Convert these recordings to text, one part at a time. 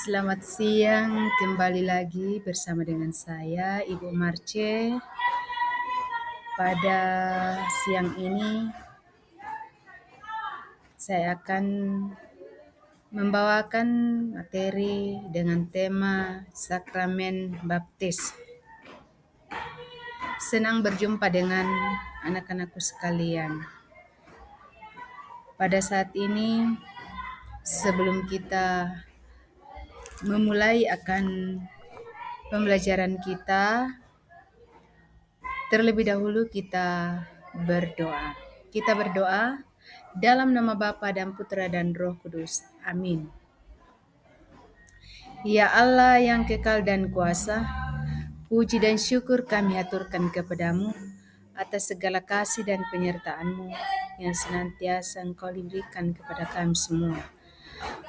Selamat siang, kembali lagi bersama dengan saya, Ibu Marce. Pada siang ini, saya akan membawakan materi dengan tema Sakramen Baptis. Senang berjumpa dengan anak-anakku sekalian. Pada saat ini, sebelum kita memulai akan pembelajaran kita, terlebih dahulu kita berdoa. Kita berdoa dalam nama Bapa dan Putra dan Roh Kudus. Amin. Ya Allah yang kekal dan kuasa, puji dan syukur kami aturkan kepadamu atas segala kasih dan penyertaan-Mu yang senantiasa Engkau berikan kepada kami semua.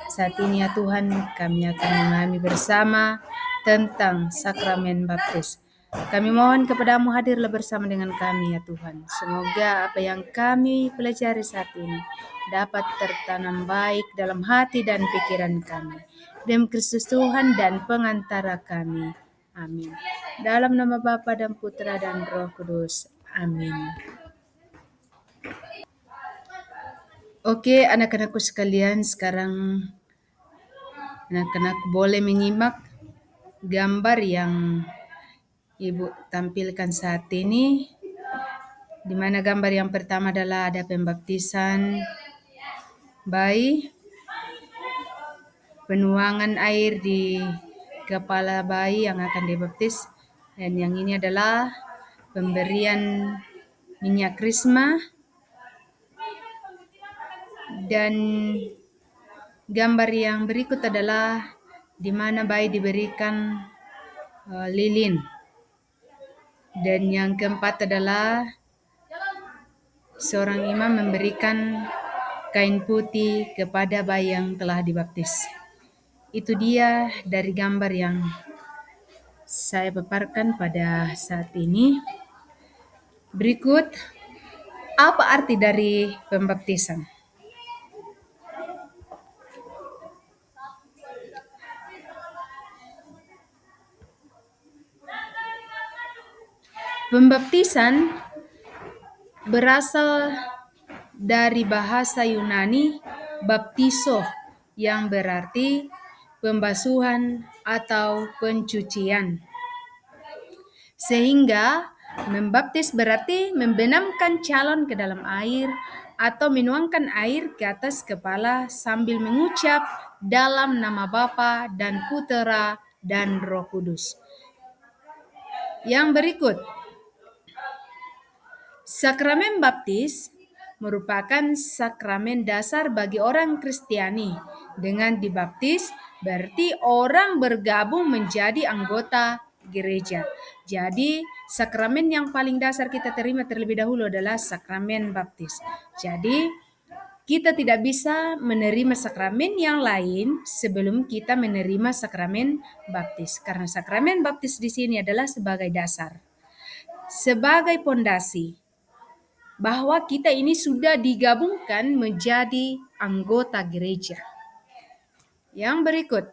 Saat ini ya Tuhan, kami akan memahami bersama tentang sakramen baptis. Kami mohon kepadamu hadirlah bersama dengan kami ya Tuhan. Semoga apa yang kami pelajari saat ini dapat tertanam baik dalam hati dan pikiran kami. Demi Kristus Tuhan dan pengantara kami. Amin. Dalam nama Bapa dan Putra dan Roh Kudus. Amin. Oke, anak-anakku sekalian, sekarang anak-anak boleh menyimak gambar yang Ibu tampilkan saat ini, di mana gambar yang pertama adalah ada pembaptisan bayi, penuangan air di kepala bayi yang akan dibaptis, dan yang ini adalah pemberian minyak krisma, dan gambar yang berikut adalah di mana bayi diberikan lilin. Dan yang keempat adalah seorang imam memberikan kain putih kepada bayi yang telah dibaptis. Itu dia dari gambar yang saya paparkan pada saat ini. Berikut, apa arti dari pembaptisan? Pembaptisan berasal dari bahasa Yunani baptiso yang berarti pembasuhan atau pencucian. Sehingga membaptis berarti membenamkan calon ke dalam air atau menuangkan air ke atas kepala sambil mengucap dalam nama Bapa dan Putra dan Roh Kudus. Yang berikut, sakramen baptis merupakan sakramen dasar bagi orang Kristiani. Dengan dibaptis berarti orang bergabung menjadi anggota gereja. Jadi sakramen yang paling dasar kita terima terlebih dahulu adalah sakramen baptis. Jadi kita tidak bisa menerima sakramen yang lain sebelum kita menerima sakramen baptis. Karena sakramen baptis di sini adalah sebagai dasar, sebagai pondasi bahwa kita ini sudah digabungkan menjadi anggota gereja. Yang berikut,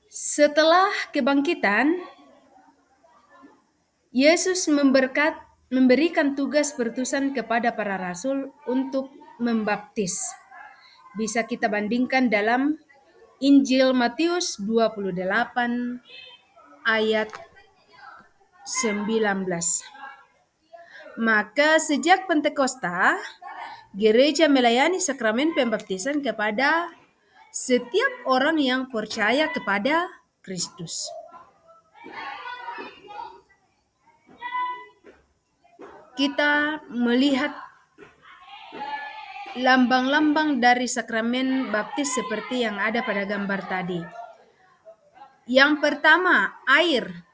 setelah kebangkitan, Yesus memberikan tugas perutusan kepada para rasul untuk membaptis. Bisa kita bandingkan dalam Injil Matius 28 ayat 19. Maka sejak Pentakosta, gereja melayani sakramen pembaptisan kepada setiap orang yang percaya kepada Kristus. Kita melihat lambang-lambang dari sakramen baptis seperti yang ada pada gambar tadi. Yang pertama, air.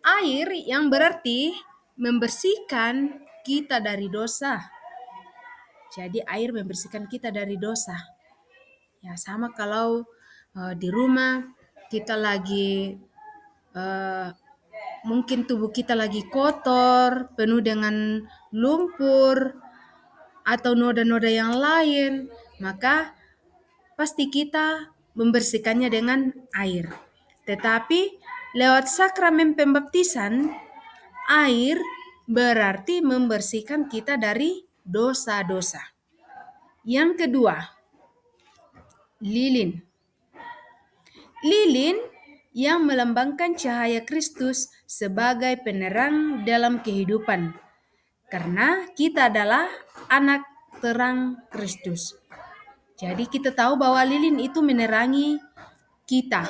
Air yang berarti membersihkan kita dari dosa. Jadi air membersihkan kita dari dosa. Ya sama kalau di rumah kita lagi mungkin tubuh kita lagi kotor, penuh dengan lumpur atau noda-noda yang lain, maka pasti kita membersihkannya dengan air. Tetapi lewat sakramen pembaptisan, air berarti membersihkan kita dari dosa-dosa. Yang kedua, lilin. Lilin yang melambangkan cahaya Kristus sebagai penerang dalam kehidupan. Karena kita adalah anak terang Kristus. Jadi kita tahu bahwa lilin itu menerangi kita.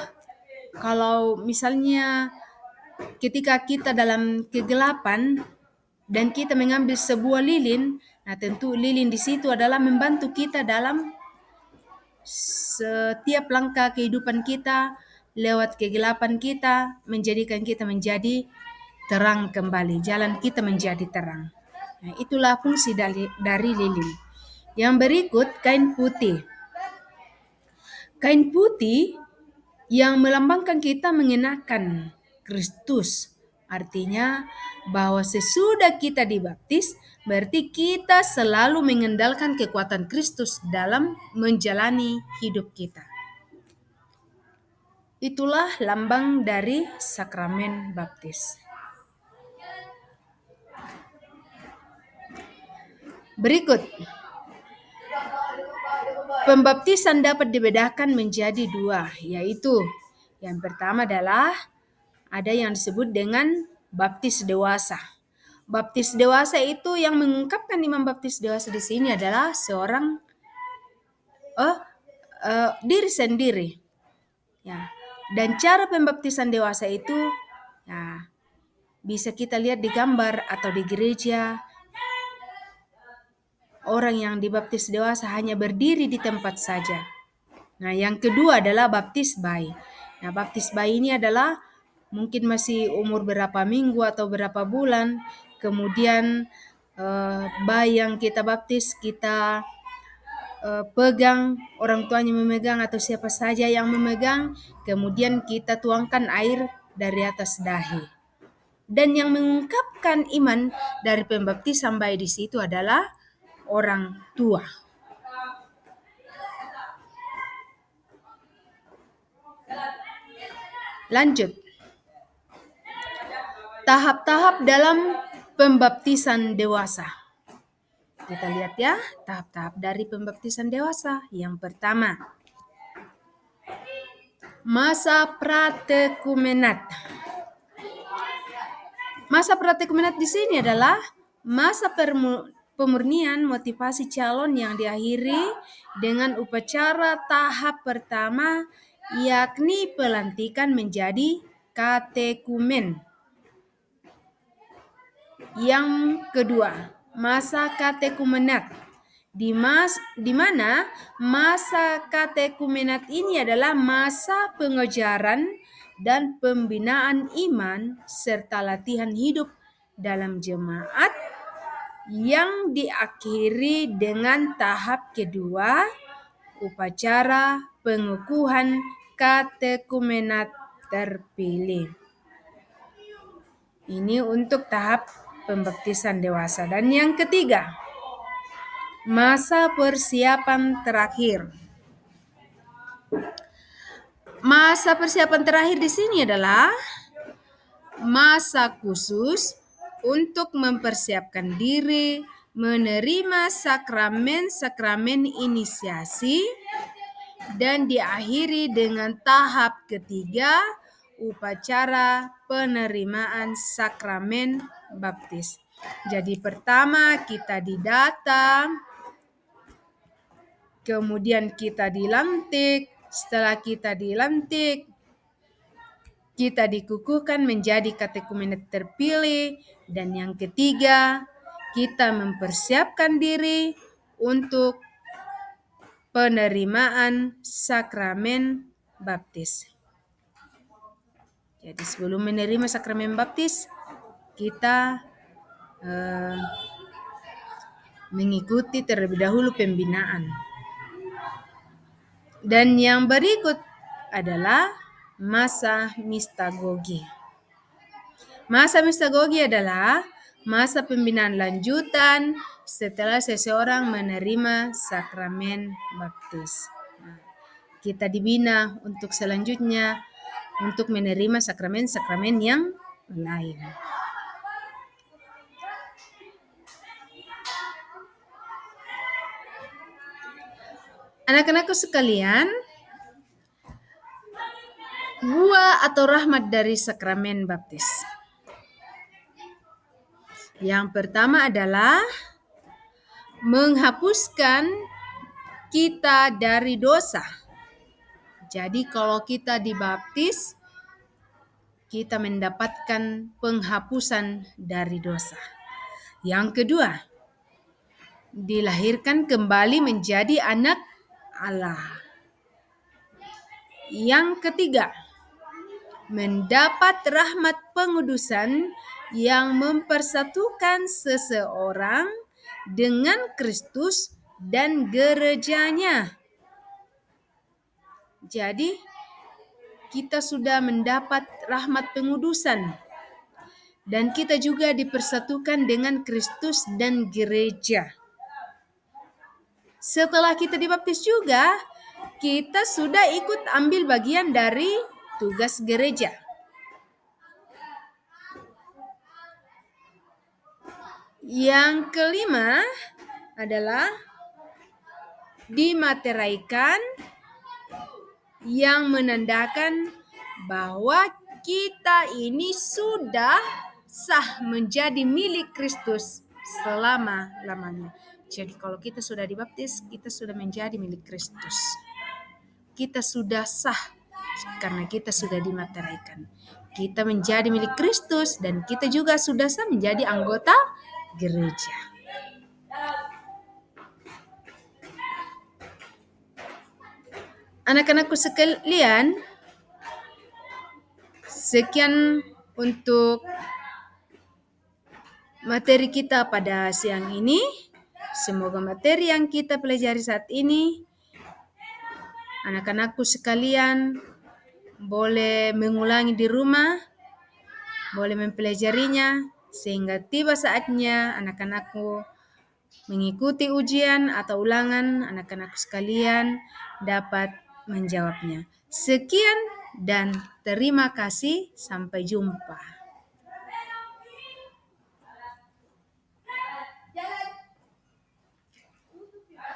Kalau misalnya ketika kita dalam kegelapan dan kita mengambil sebuah lilin, nah tentu lilin di situ adalah membantu kita dalam setiap langkah kehidupan kita, lewat kegelapan kita, menjadikan kita menjadi terang kembali. Jalan kita menjadi terang. Nah, itulah fungsi dari lilin. Yang berikut, kain putih. Kain putih yang melambangkan kita mengenakan Kristus. Artinya bahwa sesudah kita dibaptis, berarti kita selalu mengendalikan kekuatan Kristus dalam menjalani hidup kita. Itulah lambang dari sakramen baptis. Berikut, pembaptisan dapat dibedakan menjadi dua, yaitu yang pertama adalah ada yang disebut dengan baptis dewasa. Baptis dewasa itu yang mengungkapkan imam baptis dewasa di sini adalah seorang diri sendiri. Ya. Dan cara pembaptisan dewasa itu ya, bisa kita lihat di gambar atau di gereja. Orang yang dibaptis dewasa hanya berdiri di tempat saja. Nah, yang kedua adalah baptis bayi. Nah, baptis bayi ini adalah mungkin masih umur berapa minggu atau berapa bulan. Kemudian bayi yang kita baptis, kita pegang, orang tuanya memegang atau siapa saja yang memegang. Kemudian kita tuangkan air dari atas dahi. Dan yang mengungkapkan iman dari pembaptisan bayi di situ adalah orang tua. Lanjut. Tahap-tahap dalam pembaptisan dewasa. Kita lihat ya, tahap-tahap dari pembaptisan dewasa. Yang pertama, masa pratekumenat. Masa pratekumenat di sini adalah masa pemurnian motivasi calon yang diakhiri dengan upacara tahap pertama, yakni pelantikan menjadi katekumen. Yang kedua, masa katekumenat, di mana masa katekumenat ini adalah masa pengajaran dan pembinaan iman serta latihan hidup dalam jemaat yang diakhiri dengan tahap kedua, upacara pengukuhan katekumenat terpilih. Ini untuk tahap pembaptisan dewasa. Dan yang ketiga, masa persiapan terakhir. Masa persiapan terakhir di sini adalah masa khusus untuk mempersiapkan diri menerima sakramen-sakramen inisiasi dan diakhiri dengan tahap ketiga, upacara penerimaan sakramen baptis. Jadi pertama kita didata, kemudian kita dilantik, setelah kita dilantik, kita dikukuhkan menjadi katekumenet terpilih, dan yang ketiga, kita mempersiapkan diri untuk penerimaan sakramen baptis. Jadi sebelum menerima sakramen baptis, kita mengikuti terlebih dahulu pembinaan. Dan yang berikut adalah masa mistagogi. Masa mistagogi adalah masa pembinaan lanjutan setelah seseorang menerima sakramen baptis. Nah, kita dibina untuk selanjutnya untuk menerima sakramen-sakramen yang lain. Anak-anakku sekalian, buah atau rahmat dari sakramen baptis. Yang pertama adalah menghapuskan kita dari dosa. Jadi kalau kita dibaptis, kita mendapatkan penghapusan dari dosa. Yang kedua, dilahirkan kembali menjadi anak Allah. Yang ketiga, mendapat rahmat pengudusan yang mempersatukan seseorang dengan Kristus dan gerejanya. Jadi, kita sudah mendapat rahmat pengudusan dan kita juga dipersatukan dengan Kristus dan gereja. Setelah kita dibaptis juga, kita sudah ikut ambil bagian dari tugas gereja. Yang kelima adalah dimateraikan, yang menandakan bahwa kita ini sudah sah menjadi milik Kristus selama-lamanya. Jadi kalau kita sudah dibaptis, kita sudah menjadi milik Kristus. Kita sudah sah karena kita sudah dimateraikan. Kita menjadi milik Kristus dan kita juga sudah sah menjadi anggota gereja. Anak-anakku sekalian, sekian untuk materi kita pada siang ini. Semoga materi yang kita pelajari saat ini, anak-anakku sekalian boleh mengulangi di rumah, boleh mempelajarinya, sehingga tiba saatnya anak-anakku mengikuti ujian atau ulangan, anak-anakku sekalian dapat menjawabnya. Sekian dan terima kasih, sampai jumpa.